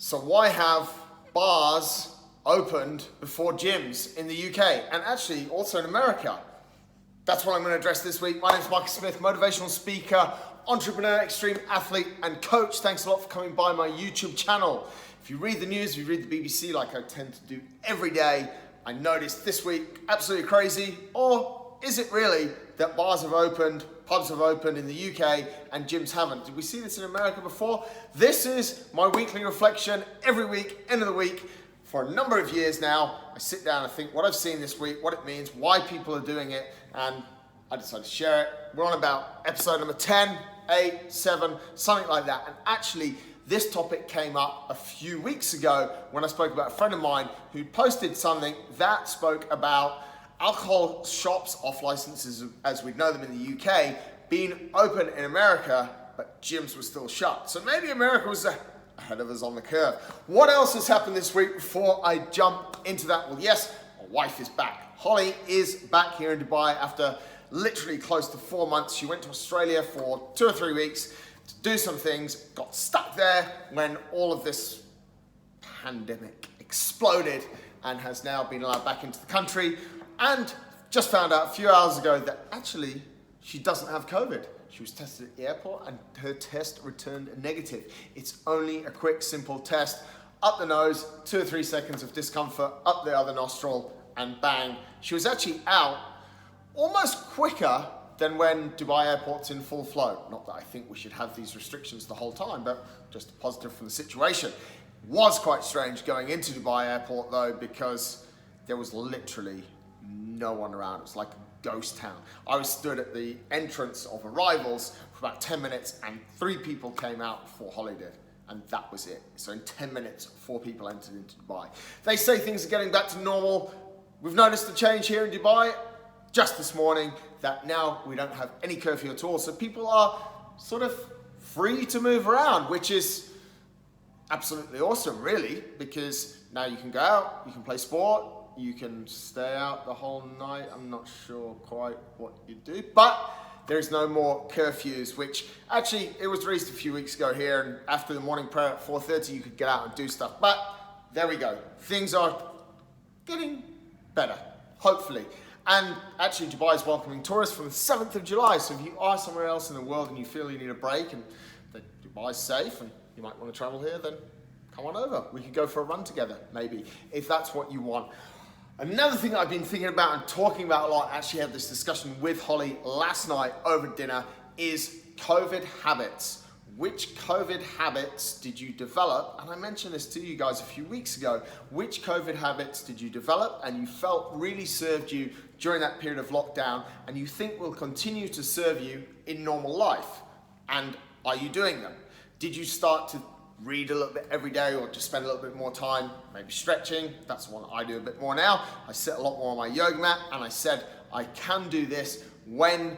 So why have bars opened before gyms in the UK and actually also in America? That's what I'm going to address this week. My name is Marcus Smith, motivational speaker, entrepreneur, extreme athlete, and coach. Thanks a lot for coming by my YouTube channel. If you read the news, if you read the BBC like I tend to do every day, I noticed this week, absolutely crazy, or is it really that bars have opened, pubs have opened in the UK and gyms haven't? Did we see this in America before? This is my weekly reflection every week, end of the week. For a number of years now, I sit down and think what I've seen this week, what it means, why people are doing it, and I decided to share it. We're on about episode number 10, 8, 7, something like that. And actually, this topic came up a few weeks ago when I spoke about a friend of mine who posted something that spoke about alcohol shops off licenses as we know them in the UK being open in America, but gyms were still shut. So maybe America was ahead of us on the curve. What else has happened this week before I jump into that? Well, yes, my wife is back. Holly is back here in Dubai after literally close to 4 months. She went to Australia for 2 or 3 weeks to do some things, got stuck there when all of this pandemic exploded and has now been allowed back into the country. And just found out a few hours ago that actually she doesn't have COVID. She was tested at the airport and her test returned negative. It's only a quick, simple test. Up the nose, 2 or 3 seconds of discomfort, up the other nostril, and bang. She was actually out almost quicker than when Dubai Airport's in full flow. Not that I think we should have these restrictions the whole time, but just a positive from the situation. Was quite strange going into Dubai Airport though, because there was literally no one around. It was like a ghost town. I was stood at the entrance of arrivals for about 10 minutes and 3 people came out before Holly did. And that was it. So in 10 minutes, 4 people entered into Dubai. They say things are getting back to normal. We've noticed a change here in Dubai just this morning that now we don't have any curfew at all. So people are sort of free to move around, which is absolutely awesome, really, because now you can go out, you can play sport, you can stay out the whole night. I'm not sure quite what you do, but there's no more curfews, which actually it was released a few weeks ago here, and after the morning prayer at 4:30 you could get out and do stuff. But there we go. Things are getting better, hopefully. And actually Dubai is welcoming tourists from the 7th of July. So if you are somewhere else in the world and you feel you need a break and that Dubai's safe and you might want to travel here, then come on over. We could go for a run together, maybe, if that's what you want. Another thing I've been thinking about and talking about a lot, actually had this discussion with Holly last night over dinner, is COVID habits. Which COVID habits did you develop? And I mentioned this to you guys a few weeks ago. Which COVID habits did you develop and you felt really served you during that period of lockdown and you think will continue to serve you in normal life? And are you doing them? Did you start to read a little bit every day or just spend a little bit more time, maybe stretching? That's the one I do a bit more now. I sit a lot more on my yoga mat and I said I can do this when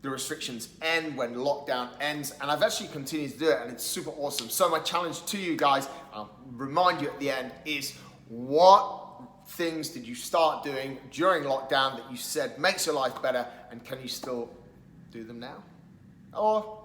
the restrictions end, when lockdown ends, and I've actually continued to do it and it's super awesome. So my challenge to you guys, I'll remind you at the end, is what things did you start doing during lockdown that you said makes your life better, and can you still do them now? Or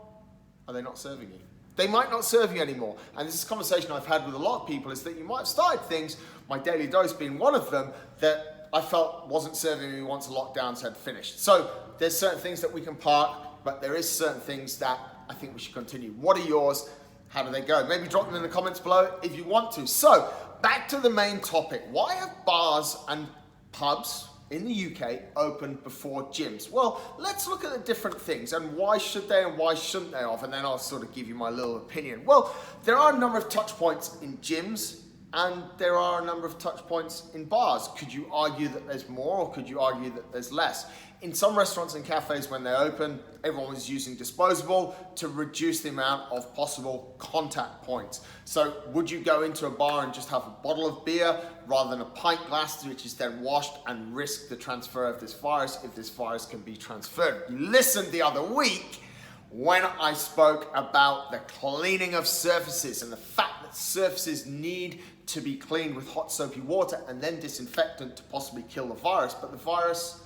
are they not serving you? They might not serve you anymore. And this is a conversation I've had with a lot of people, is that you might have started things, my daily dose being one of them, that I felt wasn't serving me once the lockdowns had finished. So there's certain things that we can park, but there is certain things that I think we should continue. What are yours? How do they go? Maybe drop them in the comments below if you want to. So back to the main topic. Why have bars and pubs in the UK open before gyms? Well, let's look at the different things and why should they and why shouldn't they have, and then I'll sort of give you my little opinion. Well, there are a number of touch points in gyms and there are a number of touch points in bars. Could you argue that there's more or could you argue that there's less? In some restaurants and cafes when they open, everyone was using disposable to reduce the amount of possible contact points. So would you go into a bar and just have a bottle of beer rather than a pint glass, which is then washed, and risk the transfer of this virus if this virus can be transferred? You listened the other week when I spoke about the cleaning of surfaces and the fact that surfaces need to be cleaned with hot soapy water and then disinfectant to possibly kill the virus. But the virus,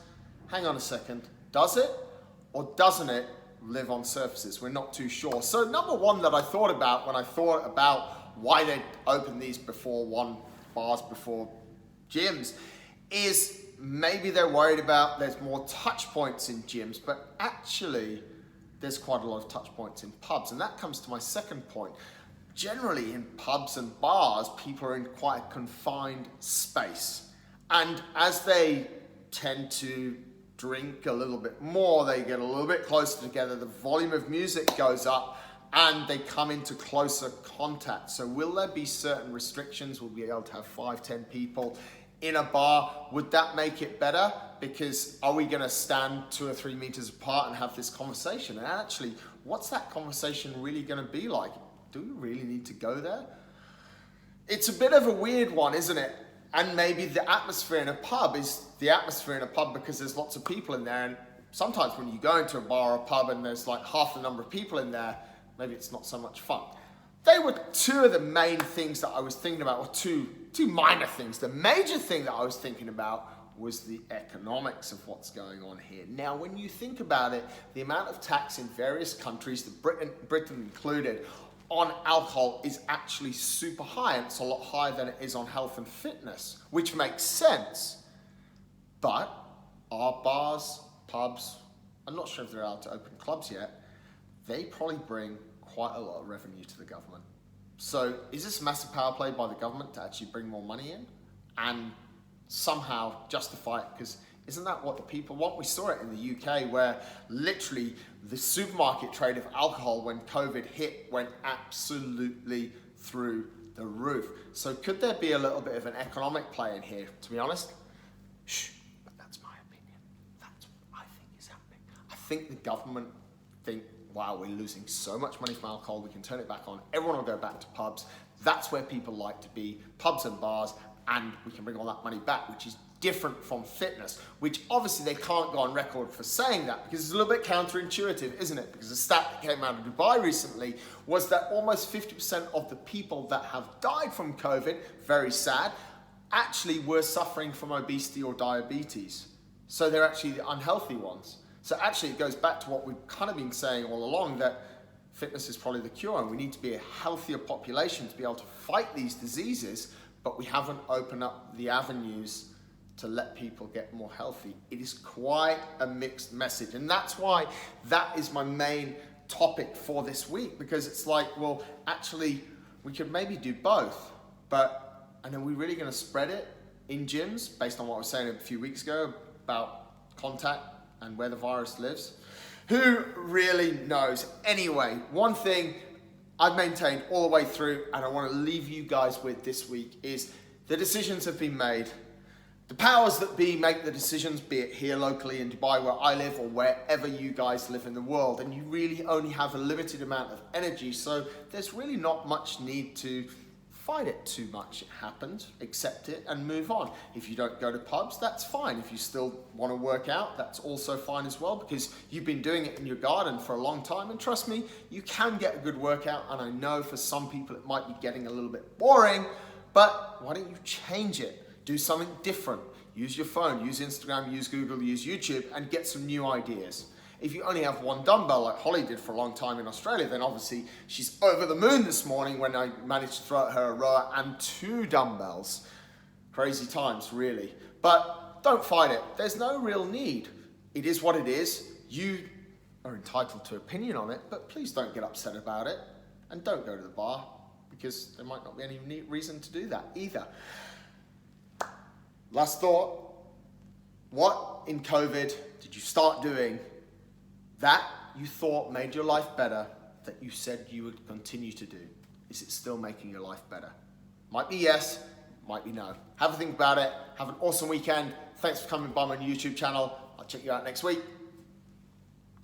hang on a second, does it or doesn't it live on surfaces? We're not too sure. So number one that I thought about when I thought about why they open these bars before gyms is maybe they're worried about there's more touch points in gyms, but actually there's quite a lot of touch points in pubs. And that comes to my second point. Generally in pubs and bars, people are in quite a confined space. And as they tend to drink a little bit more, they get a little bit closer together, the volume of music goes up, and they come into closer contact. So will there be certain restrictions? We'll be able to have 5-10 people in a bar. Would that make it better? Because are we gonna stand 2 or 3 meters apart and have this conversation? And actually, what's that conversation really gonna be like? Do we really need to go there? It's a bit of a weird one, isn't it? And maybe the atmosphere in a pub is the atmosphere in a pub because there's lots of people in there. And sometimes when you go into a bar or a pub and there's like half the number of people in there, maybe it's not so much fun. They were two of the main things that I was thinking about, or two minor things. The major thing that I was thinking about was the economics of what's going on here. Now, when you think about it, the amount of tax in various countries, Britain included, on alcohol is actually super high, and it's a lot higher than it is on health and fitness, which makes sense. But our bars, pubs, I'm not sure if they're allowed to open clubs yet, they probably bring quite a lot of revenue to the government. So is this a massive power play by the government to actually bring more money in and somehow justify it? Because isn't that what the people want? We saw it in the UK where literally the supermarket trade of alcohol when COVID hit went absolutely through the roof. So could there be a little bit of an economic play in here? To be honest, but that's my opinion. That's what I think is happening. I think the government think, wow, we're losing so much money from alcohol, we can turn it back on. Everyone will go back to pubs. That's where people like to be, pubs and bars, and we can bring all that money back, which is different from fitness, which obviously they can't go on record for saying that because it's a little bit counterintuitive, isn't it? Because the stat that came out of Dubai recently was that almost 50% of the people that have died from COVID, very sad, actually were suffering from obesity or diabetes. So they're actually the unhealthy ones. So actually it goes back to what we've kind of been saying all along, that fitness is probably the cure and we need to be a healthier population to be able to fight these diseases, but we haven't opened up the avenues to let people get more healthy. It is quite a mixed message. And that's why that is my main topic for this week, because it's like, well, actually we could maybe do both, but, and are we really gonna spread it in gyms based on what I was saying a few weeks ago about contact and where the virus lives? Who really knows? Anyway, one thing I've maintained all the way through and I want to leave you guys with this week is the decisions have been made. The powers that be make the decisions, be it here locally in Dubai where I live or wherever you guys live in the world, and you really only have a limited amount of energy, so there's really not much need to fight it too much. It happened, accept it and move on. If you don't go to pubs, that's fine. If you still want to work out, that's also fine as well, because you've been doing it in your garden for a long time, and trust me, you can get a good workout. And I know for some people it might be getting a little bit boring, but why don't you change it? Do something different. Use your phone, use Instagram, use Google, use YouTube, and get some new ideas. If you only have one dumbbell like Holly did for a long time in Australia, then obviously she's over the moon this morning when I managed to throw at her a rower and 2 dumbbells. Crazy times, really. But don't fight it. There's no real need. It is what it is. You are entitled to opinion on it, but please don't get upset about it. And don't go to the bar, because there might not be any reason to do that either. Last thought, what in COVID did you start doing that you thought made your life better, that you said you would continue to do? Is it still making your life better? Might be yes, might be no. Have a think about it. Have an awesome weekend. Thanks for coming by my YouTube channel. I'll check you out next week.